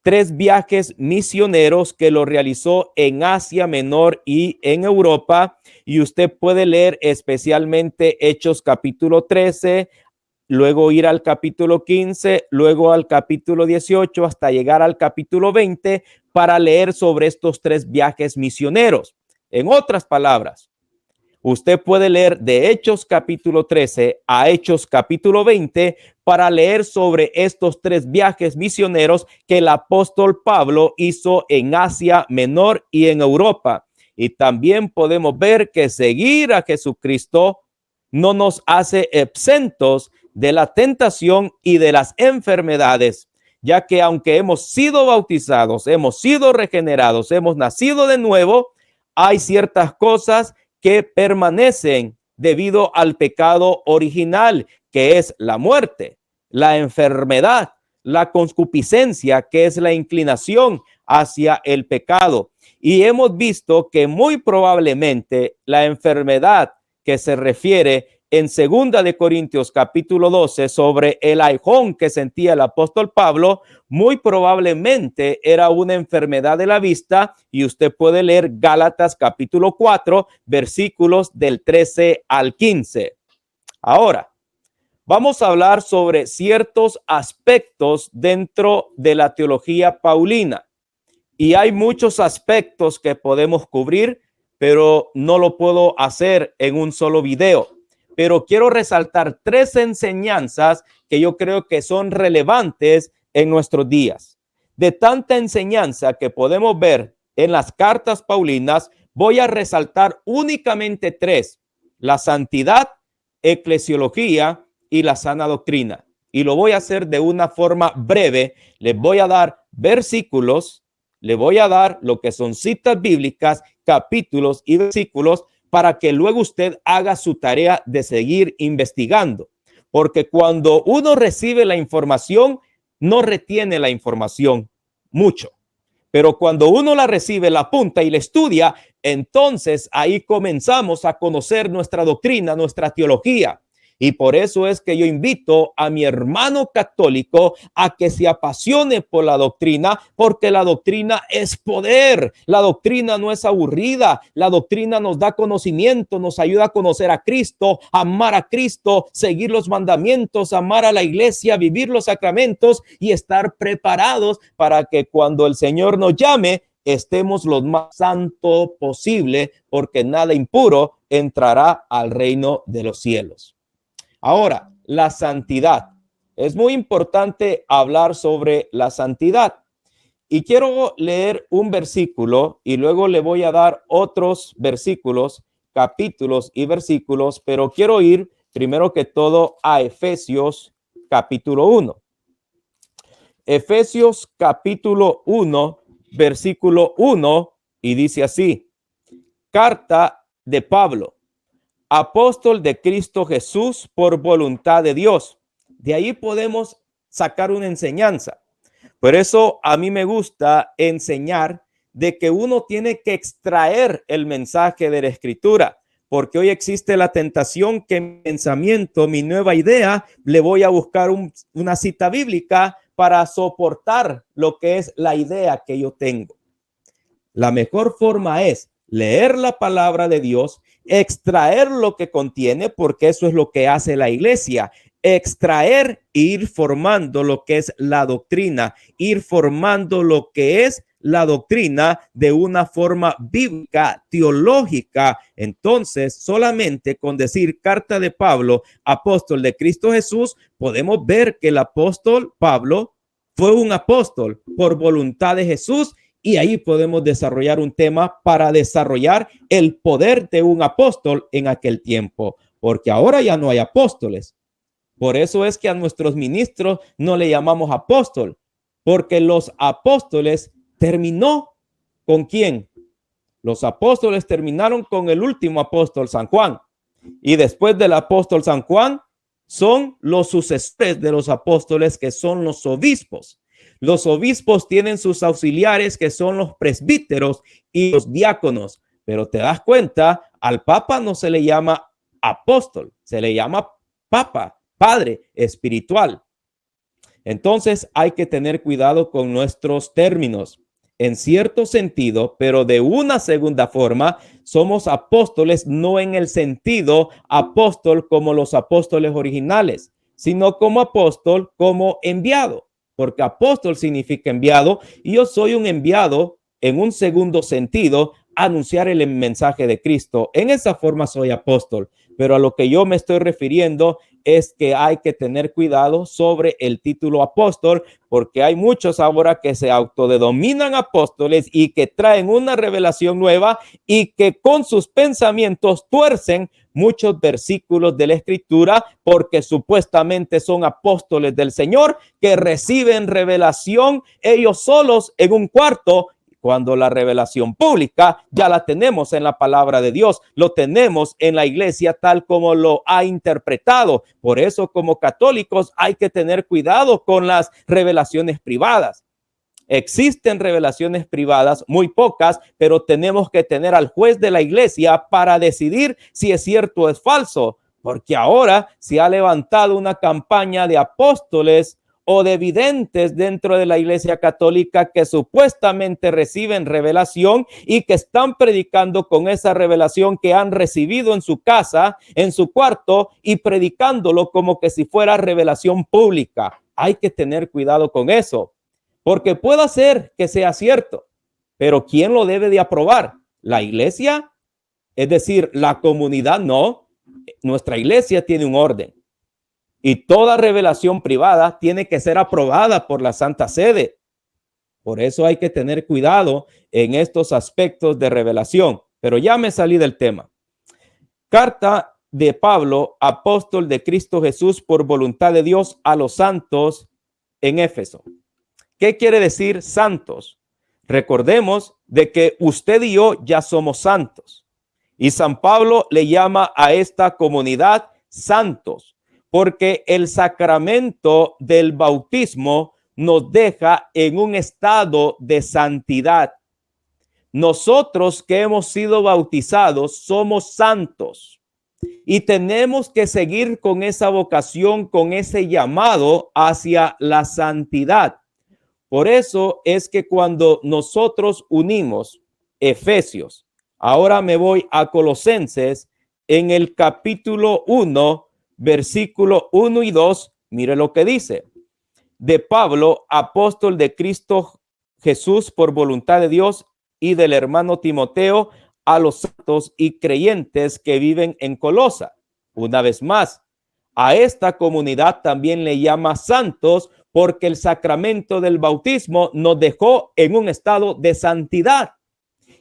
3 viajes misioneros que lo realizó en Asia Menor y en Europa. Y usted puede leer especialmente Hechos capítulo 13, luego ir al capítulo 15, luego al capítulo 18, hasta llegar al capítulo 20 para leer sobre estos 3 viajes misioneros. En otras palabras, usted puede leer de Hechos capítulo 13 a Hechos capítulo 20 para leer sobre estos 3 viajes misioneros que el apóstol Pablo hizo en Asia Menor y en Europa. Y también podemos ver que seguir a Jesucristo no nos hace exentos de la tentación y de las enfermedades, ya que aunque hemos sido bautizados, hemos sido regenerados, hemos nacido de nuevo, hay ciertas cosas que permanecen debido al pecado original, que es la muerte, la enfermedad, la concupiscencia, que es la inclinación hacia el pecado. Y hemos visto que muy probablemente la enfermedad que se refiere en 2 de Corintios capítulo 12 sobre el aguijón que sentía el apóstol Pablo, muy probablemente era una enfermedad de la vista, y usted puede leer Gálatas capítulo 4 versículos del 13 al 15. Ahora, vamos a hablar sobre ciertos aspectos dentro de la teología paulina, y hay muchos aspectos que podemos cubrir, pero no lo puedo hacer en un solo video. Pero quiero resaltar 3 enseñanzas que yo creo que son relevantes en nuestros días. De tanta enseñanza que podemos ver en las cartas paulinas, voy a resaltar únicamente 3: la santidad, eclesiología y la sana doctrina. Y lo voy a hacer de una forma breve. Les voy a dar versículos, le voy a dar lo que son citas bíblicas, capítulos y versículos, para que luego usted haga su tarea de seguir investigando. Porque cuando uno recibe la información, no retiene la información mucho. Pero cuando uno la recibe, la apunta y la estudia, entonces ahí comenzamos a conocer nuestra doctrina, nuestra teología. Y por eso es que yo invito a mi hermano católico a que se apasione por la doctrina, porque la doctrina es poder. La doctrina no es aburrida. La doctrina nos da conocimiento, nos ayuda a conocer a Cristo, amar a Cristo, seguir los mandamientos, amar a la iglesia, vivir los sacramentos y estar preparados para que cuando el Señor nos llame, estemos lo más santo posible, porque nada impuro entrará al reino de los cielos. Ahora, la santidad. Es muy importante hablar sobre la santidad. Y quiero leer un versículo y luego le voy a dar otros versículos, capítulos y versículos, pero quiero ir primero que todo a Efesios capítulo 1. Efesios capítulo 1, versículo 1, y dice así: carta de Pablo, apóstol de Cristo Jesús por voluntad de Dios. De ahí podemos sacar una enseñanza. Por eso a mí me gusta enseñar de que uno tiene que extraer el mensaje de la Escritura, porque hoy existe la tentación que mi pensamiento, mi nueva idea, le voy a buscar una cita bíblica para soportar lo que es la idea que yo tengo. La mejor forma es leer la palabra de Dios, extraer lo que contiene, porque eso es lo que hace la iglesia, extraer e ir formando lo que es la doctrina, ir formando lo que es la doctrina de una forma bíblica, teológica. Entonces, solamente con decir carta de Pablo, apóstol de Cristo Jesús, podemos ver que el apóstol Pablo fue un apóstol por voluntad de Jesús. Y ahí podemos desarrollar un tema para desarrollar el poder de un apóstol en aquel tiempo, porque ahora ya no hay apóstoles. Por eso es que a nuestros ministros no le llamamos apóstol, porque los apóstoles terminó ¿con quién? Los apóstoles terminaron con el último apóstol, San Juan. Y después del apóstol San Juan son los sucesores de los apóstoles, que son los obispos. Los obispos tienen sus auxiliares, que son los presbíteros y los diáconos. Pero te das cuenta, al papa no se le llama apóstol, se le llama papa, padre espiritual. Entonces hay que tener cuidado con nuestros términos. En cierto sentido, pero de una segunda forma, somos apóstoles no en el sentido apóstol como los apóstoles originales, sino como apóstol como enviado. Porque apóstol significa enviado, y yo soy un enviado en un segundo sentido, anunciar el mensaje de Cristo. En esa forma soy apóstol, pero a lo que yo me estoy refiriendo es que hay que tener cuidado sobre el título apóstol, porque hay muchos ahora que se autodenominan apóstoles y que traen una revelación nueva y que con sus pensamientos tuercen muchos versículos de la Escritura, porque supuestamente son apóstoles del Señor que reciben revelación ellos solos en un cuarto, cuando la revelación pública ya la tenemos en la palabra de Dios, lo tenemos en la iglesia tal como lo ha interpretado. Por eso, como católicos, hay que tener cuidado con las revelaciones privadas. Existen revelaciones privadas, muy pocas, pero tenemos que tener al juez de la iglesia para decidir si es cierto o es falso, porque ahora se ha levantado una campaña de apóstoles o de videntes dentro de la iglesia católica que supuestamente reciben revelación y que están predicando con esa revelación que han recibido en su casa, en su cuarto, y predicándolo como que si fuera revelación pública. Hay que tener cuidado con eso, porque puede ser que sea cierto, pero ¿quién lo debe de aprobar? ¿La iglesia? Es decir, la comunidad. No. Nuestra iglesia tiene un orden. Y toda revelación privada tiene que ser aprobada por la Santa Sede. Por eso hay que tener cuidado en estos aspectos de revelación. Pero ya me salí del tema. Carta de Pablo, apóstol de Cristo Jesús por voluntad de Dios a los santos en Éfeso. ¿Qué quiere decir santos? Recordemos de que usted y yo ya somos santos. Y San Pablo le llama a esta comunidad santos, porque el sacramento del bautismo nos deja en un estado de santidad. Nosotros que hemos sido bautizados somos santos y tenemos que seguir con esa vocación, con ese llamado hacia la santidad. Por eso es que cuando nosotros unimos Efesios, ahora me voy a Colosenses, en el capítulo 1, versículo 1 y 2, mire lo que dice. De Pablo, apóstol de Cristo Jesús por voluntad de Dios, y del hermano Timoteo, a los santos y creyentes que viven en Colosa. Una vez más, a esta comunidad también le llama santos, porque el sacramento del bautismo nos dejó en un estado de santidad.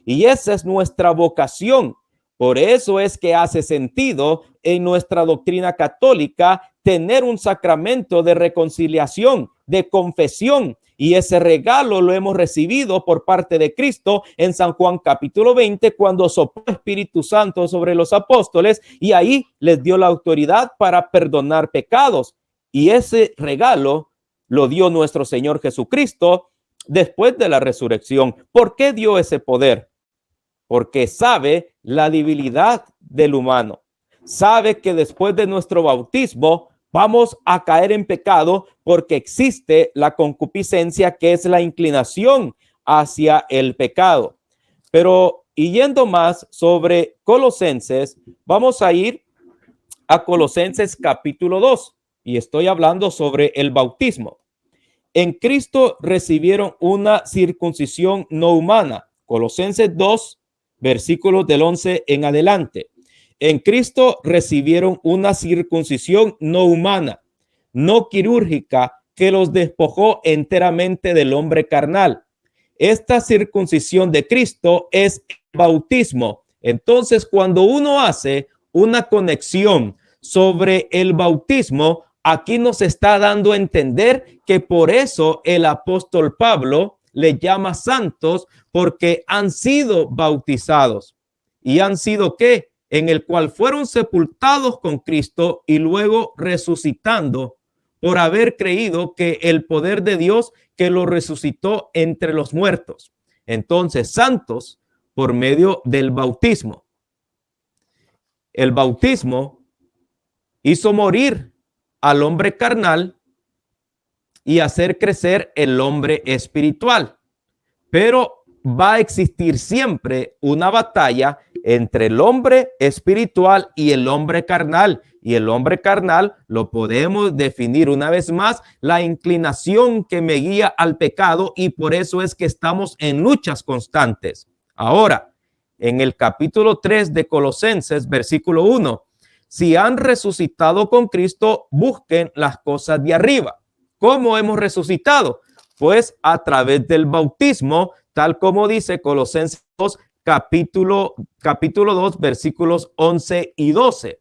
Y esa es nuestra vocación. Por eso es que hace sentido en nuestra doctrina católica tener un sacramento de reconciliación, de confesión. Y ese regalo lo hemos recibido por parte de Cristo en San Juan capítulo 20, cuando sopló el Espíritu Santo sobre los apóstoles y ahí les dio la autoridad para perdonar pecados. Y ese regalo lo dio nuestro Señor Jesucristo después de la resurrección. ¿Por qué dio ese poder? Porque sabe la debilidad del humano. Sabe que después de nuestro bautismo vamos a caer en pecado porque existe la concupiscencia, que es la inclinación hacia el pecado. Pero yendo más sobre Colosenses, vamos a ir a Colosenses capítulo 2 y estoy hablando sobre el bautismo. En Cristo recibieron una circuncisión no humana. Colosenses 2, versículos del 11 en adelante. En Cristo recibieron una circuncisión no humana, no quirúrgica, que los despojó enteramente del hombre carnal. Esta circuncisión de Cristo es el bautismo. Entonces, cuando uno hace una conexión sobre el bautismo, aquí nos está dando a entender que por eso el apóstol Pablo le llama santos, porque han sido bautizados. ¿Y han sido qué? En el cual fueron sepultados con Cristo y luego resucitando por haber creído que el poder de Dios que lo resucitó entre los muertos. Entonces, santos por medio del bautismo. El bautismo hizo morir al hombre carnal y hacer crecer el hombre espiritual. Pero va a existir siempre una batalla entre el hombre espiritual y el hombre carnal. Y el hombre carnal lo podemos definir una vez más, la inclinación que me guía al pecado, y por eso es que estamos en luchas constantes. Ahora, en el capítulo 3 de Colosenses, versículo 1, si han resucitado con Cristo, busquen las cosas de arriba. ¿Cómo hemos resucitado? Pues a través del bautismo, tal como dice Colosenses 2, capítulo 2, versículos 11 y 12.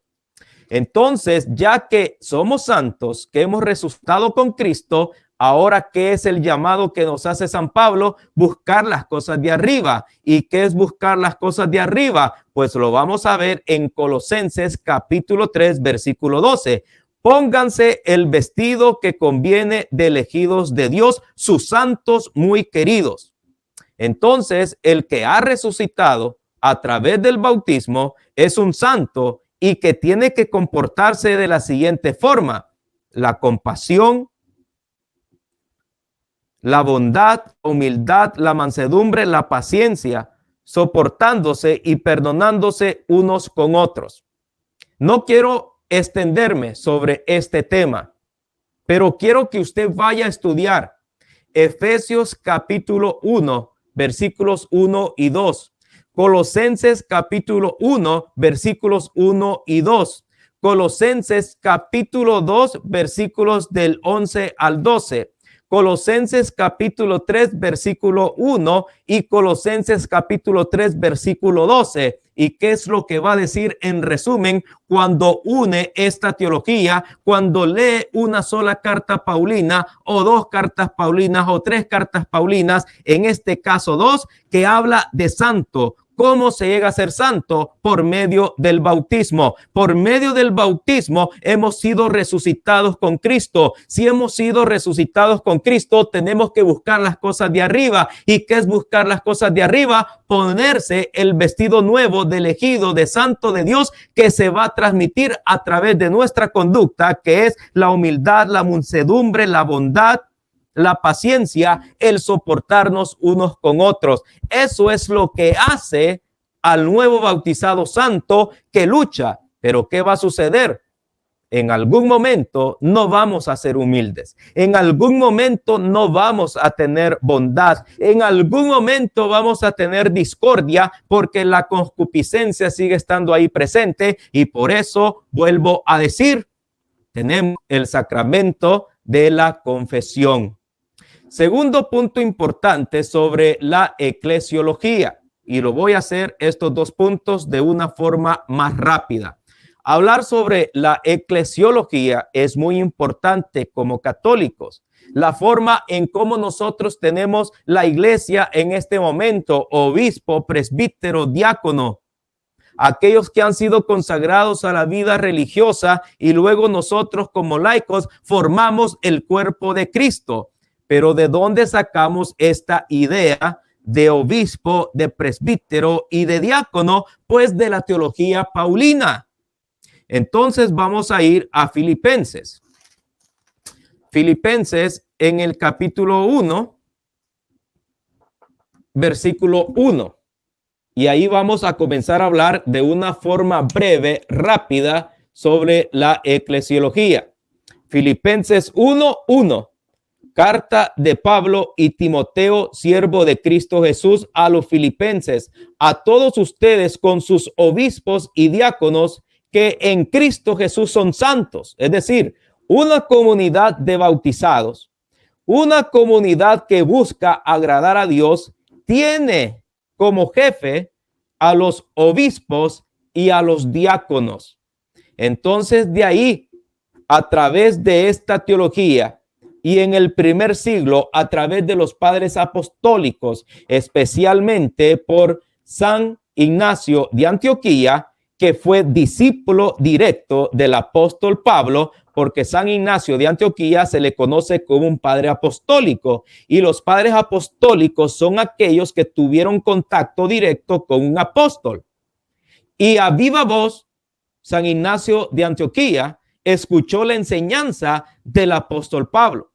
Entonces, ya que somos santos, que hemos resucitado con Cristo, ahora, ¿qué es el llamado que nos hace San Pablo? Buscar las cosas de arriba. ¿Y qué es buscar las cosas de arriba? Pues lo vamos a ver en Colosenses capítulo 3, versículo 12. Pónganse el vestido que conviene de elegidos de Dios, sus santos muy queridos. Entonces, el que ha resucitado a través del bautismo es un santo y que tiene que comportarse de la siguiente forma: la compasión, la bondad, humildad, la mansedumbre, la paciencia, soportándose y perdonándose unos con otros. No quiero extenderme sobre este tema, pero quiero que usted vaya a estudiar Efesios capítulo 1, versículos 1 y 2. Colosenses capítulo 1, versículos 1 y 2. Colosenses capítulo 2, versículos del 11 al 12. Colosenses capítulo 3, versículo 1 y Colosenses capítulo 3, versículo 12. ¿Y qué es lo que va a decir en resumen cuando une esta teología, cuando lee una sola carta paulina o dos cartas paulinas o tres cartas paulinas, en este caso dos, que habla de santo? ¿Cómo se llega a ser santo? Por medio del bautismo. Por medio del bautismo hemos sido resucitados con Cristo. Si hemos sido resucitados con Cristo, tenemos que buscar las cosas de arriba. ¿Y qué es buscar las cosas de arriba? Ponerse el vestido nuevo de elegido, de santo de Dios, que se va a transmitir a través de nuestra conducta, que es la humildad, la mansedumbre, la bondad, la paciencia, el soportarnos unos con otros. Eso es lo que hace al nuevo bautizado santo que lucha. Pero ¿qué va a suceder? En algún momento no vamos a ser humildes. En algún momento no vamos a tener bondad. En algún momento vamos a tener discordia, porque la concupiscencia sigue estando ahí presente. Y por eso vuelvo a decir, tenemos el sacramento de la confesión. Segundo punto importante sobre la eclesiología, y lo voy a hacer estos dos puntos de una forma más rápida. Hablar sobre la eclesiología es muy importante como católicos. La forma en cómo nosotros tenemos la iglesia en este momento, obispo, presbítero, diácono, aquellos que han sido consagrados a la vida religiosa, y luego nosotros como laicos formamos el cuerpo de Cristo. Pero ¿de dónde sacamos esta idea de obispo, de presbítero y de diácono? Pues de la teología paulina. Entonces vamos a ir a Filipenses. Filipenses en el capítulo 1, versículo 1. Y ahí vamos a comenzar a hablar de una forma breve, rápida, sobre la eclesiología. Filipenses 1:1. Carta de Pablo y Timoteo, siervo de Cristo Jesús, a los filipenses, a todos ustedes con sus obispos y diáconos que en Cristo Jesús son santos. Es decir, una comunidad de bautizados, una comunidad que busca agradar a Dios, tiene como jefe a los obispos y a los diáconos. Entonces, de ahí, a través de esta teología, y en el primer siglo, a través de los padres apostólicos, especialmente por San Ignacio de Antioquía, que fue discípulo directo del apóstol Pablo, porque San Ignacio de Antioquía se le conoce como un padre apostólico, y los padres apostólicos son aquellos que tuvieron contacto directo con un apóstol. Y a viva voz, San Ignacio de Antioquía escuchó la enseñanza del apóstol Pablo.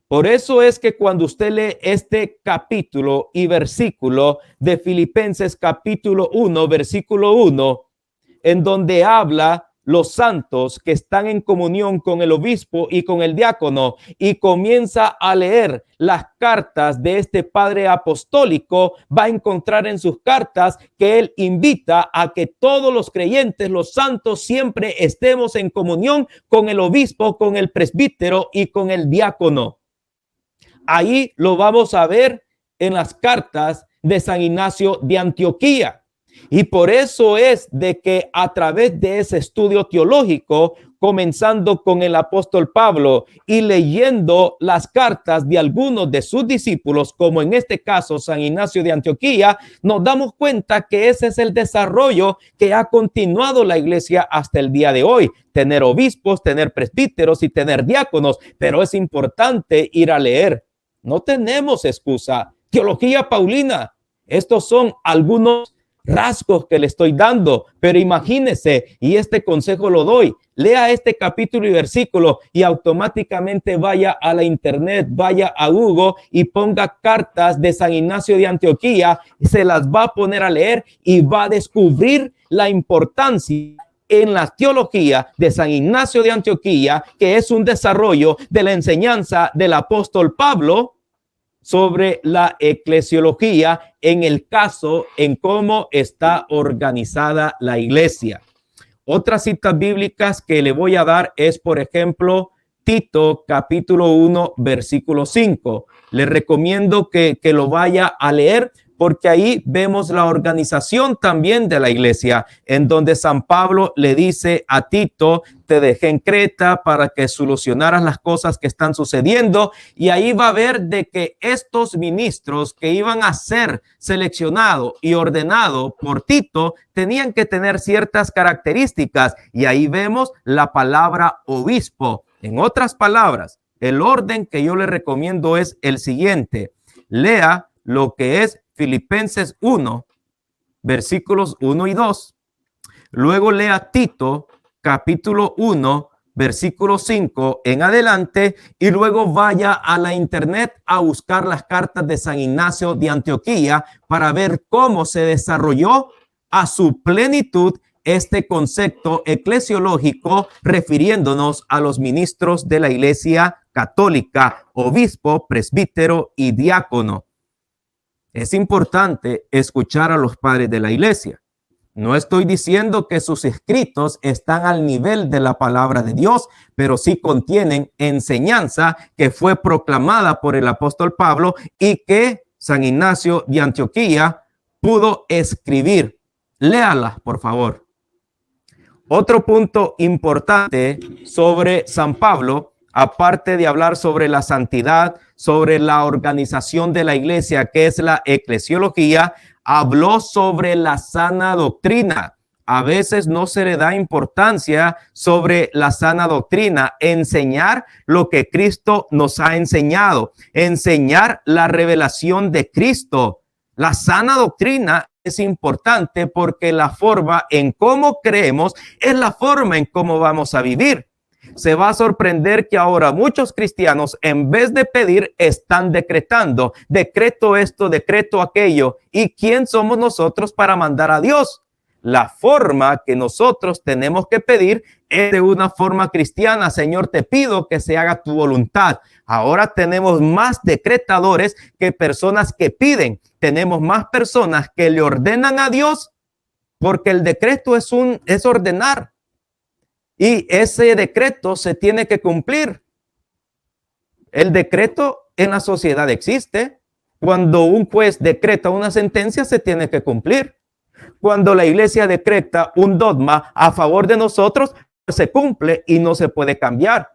Por eso es que cuando usted lee este capítulo y versículo de Filipenses capítulo 1, versículo 1, en donde habla los santos que están en comunión con el obispo y con el diácono, y comienza a leer las cartas de este padre apostólico, va a encontrar en sus cartas que él invita a que todos los creyentes, los santos, siempre estemos en comunión con el obispo, con el presbítero y con el diácono. Ahí lo vamos a ver en las cartas de San Ignacio de Antioquía. Y por eso es de que a través de ese estudio teológico, comenzando con el apóstol Pablo y leyendo las cartas de algunos de sus discípulos, como en este caso San Ignacio de Antioquía, nos damos cuenta que ese es el desarrollo que ha continuado la iglesia hasta el día de hoy. Tener obispos, tener presbíteros y tener diáconos, pero es importante ir a leer. No tenemos excusa. Teología paulina. Estos son algunos rasgos que le estoy dando, pero imagínese, y este consejo lo doy, lea este capítulo y versículo y automáticamente vaya a la internet, vaya a Google y ponga cartas de San Ignacio de Antioquía, se las va a poner a leer y va a descubrir la importancia en la teología de San Ignacio de Antioquía, que es un desarrollo de la enseñanza del apóstol Pablo sobre la eclesiología, en el caso en cómo está organizada la iglesia. Otras citas bíblicas que le voy a dar es, por ejemplo, Tito capítulo 1, versículo 5. Le recomiendo que lo vaya a leer, porque ahí vemos la organización también de la iglesia, en donde San Pablo le dice a Tito: te dejé en Creta para que solucionaras las cosas que están sucediendo. Y ahí va a ver de que estos ministros que iban a ser seleccionados y ordenados por Tito tenían que tener ciertas características. Y ahí vemos la palabra obispo. En otras palabras, el orden que yo le recomiendo es el siguiente: lea lo que es Filipenses 1, versículos 1 y 2. Luego lea Tito, capítulo 1, versículo 5 en adelante, y luego vaya a la internet a buscar las cartas de San Ignacio de Antioquía para ver cómo se desarrolló a su plenitud este concepto eclesiológico, refiriéndonos a los ministros de la iglesia católica: obispo, presbítero y diácono. Es importante escuchar a los padres de la iglesia. No estoy diciendo que sus escritos están al nivel de la palabra de Dios, pero sí contienen enseñanza que fue proclamada por el apóstol Pablo y que San Ignacio de Antioquía pudo escribir. Léala, por favor. Otro punto importante sobre San Pablo, aparte de hablar sobre la santidad, sobre la organización de la iglesia, que es la eclesiología, habló sobre la sana doctrina. a veces no se le da importancia sobre la sana doctrina, enseñar lo que Cristo nos ha enseñado, enseñar la revelación de Cristo. La sana doctrina es importante porque la forma en cómo creemos es la forma en cómo vamos a vivir. Se va a sorprender que ahora muchos cristianos, en vez de pedir, están decretando. Decreto esto, decreto aquello. ¿Y quién somos nosotros para mandar a Dios? La forma que nosotros tenemos que pedir es de una forma cristiana. Señor, te pido que se haga tu voluntad. Ahora tenemos más decretadores que personas que piden. Tenemos más personas que le ordenan a Dios, porque el decreto es ordenar. Y ese decreto se tiene que cumplir. El decreto en la sociedad existe. Cuando un juez decreta una sentencia, se tiene que cumplir. Cuando la iglesia decreta un dogma a favor de nosotros, se cumple y no se puede cambiar.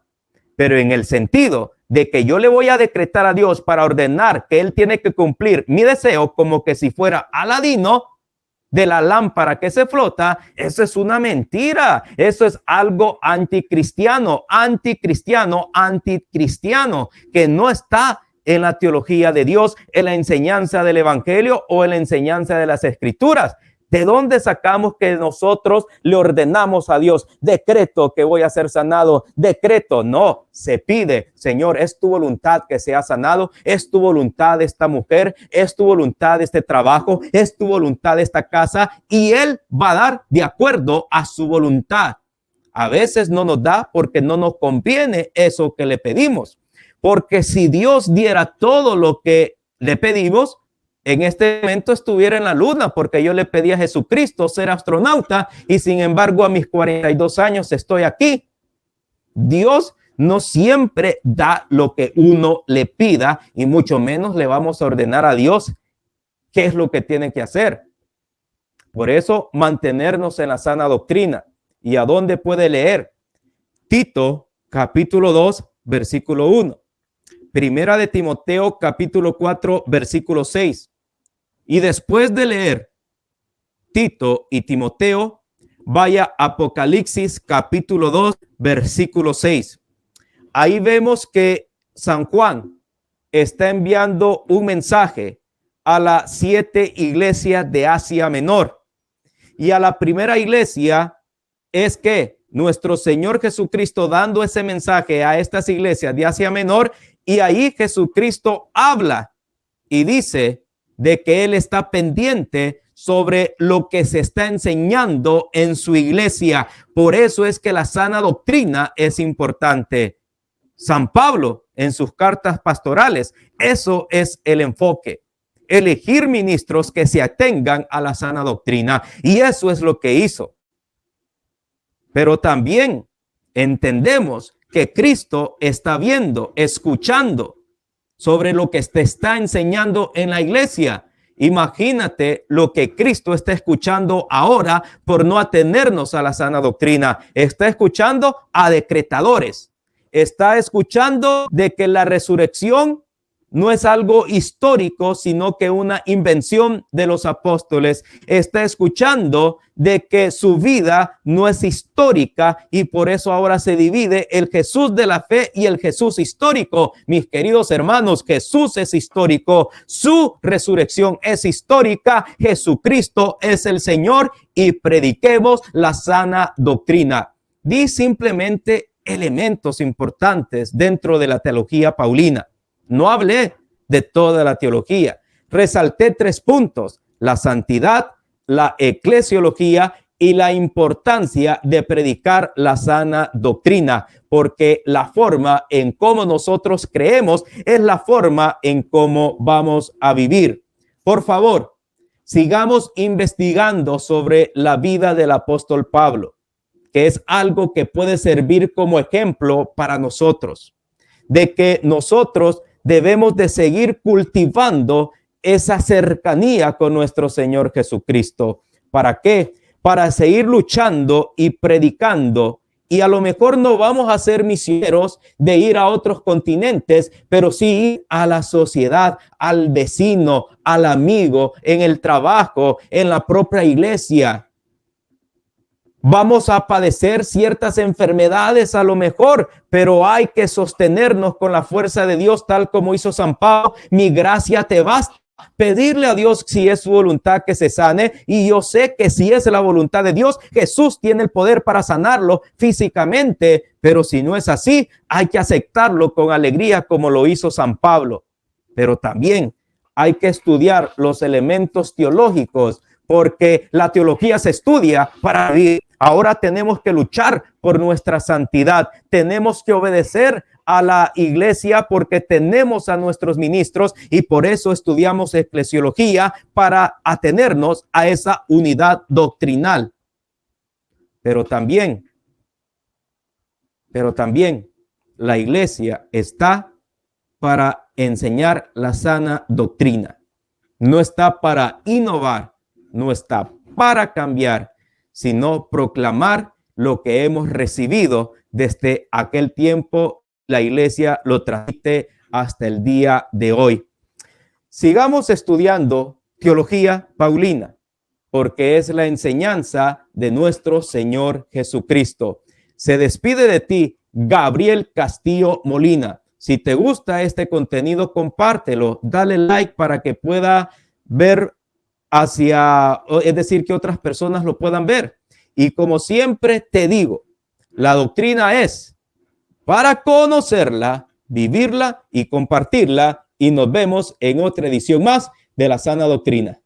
Pero en el sentido de que yo le voy a decretar a Dios para ordenar que Él tiene que cumplir mi deseo, como que si fuera Aladino de la lámpara que se flota, eso es una mentira. Eso es algo anticristiano, que no está en la teología de Dios, en la enseñanza del evangelio o en la enseñanza de las escrituras. ¿De dónde sacamos que nosotros le ordenamos a Dios? Decreto que voy a ser sanado. Decreto, no, se pide, Señor, es tu voluntad que sea sanado, es tu voluntad esta mujer, es tu voluntad este trabajo, es tu voluntad esta casa, y Él va a dar de acuerdo a su voluntad. A veces no nos da porque no nos conviene eso que le pedimos. Porque si Dios diera todo lo que le pedimos, en este momento estuviera en la luna, porque yo le pedí a Jesucristo ser astronauta y sin embargo a mis 42 años estoy aquí. Dios no siempre da lo que uno le pida y mucho menos le vamos a ordenar a Dios qué es lo que tiene que hacer. Por eso mantenernos en la sana doctrina. ¿Y a dónde puede leer? Tito capítulo 2 versículo 1. Primera de Timoteo capítulo 4 versículo 6. Y después de leer Tito y Timoteo, vaya a Apocalipsis capítulo 2 versículo 6. Ahí vemos que San Juan está enviando un mensaje a las 7 iglesias de Asia Menor. Y a la primera iglesia es que nuestro Señor Jesucristo dando ese mensaje a estas iglesias de Asia Menor, y ahí Jesucristo habla y dice de que Él está pendiente sobre lo que se está enseñando en su iglesia. Por eso es que la sana doctrina es importante. San Pablo en sus cartas pastorales, eso es el enfoque. Elegir ministros que se atengan a la sana doctrina, y eso es lo que hizo. Pero también entendemos que Cristo está viendo, escuchando sobre lo que te está enseñando en la iglesia. Imagínate lo que Cristo está escuchando ahora por no atenernos a la sana doctrina. Está escuchando a decretadores. Está escuchando de que la resurrección no es algo histórico, sino que una invención de los apóstoles. Está escuchando de que su vida no es histórica y por eso ahora se divide el Jesús de la fe y el Jesús histórico. Mis queridos hermanos, Jesús es histórico, su resurrección es histórica, Jesucristo es el Señor, y prediquemos la sana doctrina. Di simplemente elementos importantes dentro de la teología paulina. No hablé de toda la teología. Resalté 3 puntos: la santidad, la eclesiología y la importancia de predicar la sana doctrina, porque la forma en cómo nosotros creemos es la forma en cómo vamos a vivir. Por favor, sigamos investigando sobre la vida del apóstol Pablo, que es algo que puede servir como ejemplo para nosotros, de que nosotros debemos de seguir cultivando esa cercanía con nuestro Señor Jesucristo. ¿Para qué? Para seguir luchando y predicando. Y a lo mejor no vamos a ser misioneros de ir a otros continentes, pero sí ir a la sociedad, al vecino, al amigo, en el trabajo, en la propia iglesia. Vamos a padecer ciertas enfermedades a lo mejor, pero hay que sostenernos con la fuerza de Dios, tal como hizo San Pablo. Mi gracia te basta. Pedirle a Dios si es su voluntad que se sane, y yo sé que si es la voluntad de Dios, Jesús tiene el poder para sanarlo físicamente, pero si no es así, hay que aceptarlo con alegría como lo hizo San Pablo. Pero también hay que estudiar los elementos teológicos, porque la teología se estudia para vivir. Ahora tenemos que luchar por nuestra santidad. Tenemos que obedecer a la iglesia porque tenemos a nuestros ministros, y por eso estudiamos eclesiología, para atenernos a esa unidad doctrinal. Pero también la iglesia está para enseñar la sana doctrina. No está para innovar, no está para cambiar, sino proclamar lo que hemos recibido desde aquel tiempo. La iglesia lo transmite hasta el día de hoy. Sigamos estudiando teología paulina, porque es la enseñanza de nuestro Señor Jesucristo. Se despide de ti Gabriel Castillo Molina. Si te gusta este contenido, compártelo, dale like para que pueda ver es decir, que otras personas lo puedan ver. Y como siempre te digo, la doctrina es para conocerla, vivirla y compartirla. Y nos vemos en otra edición más de la Sana Doctrina.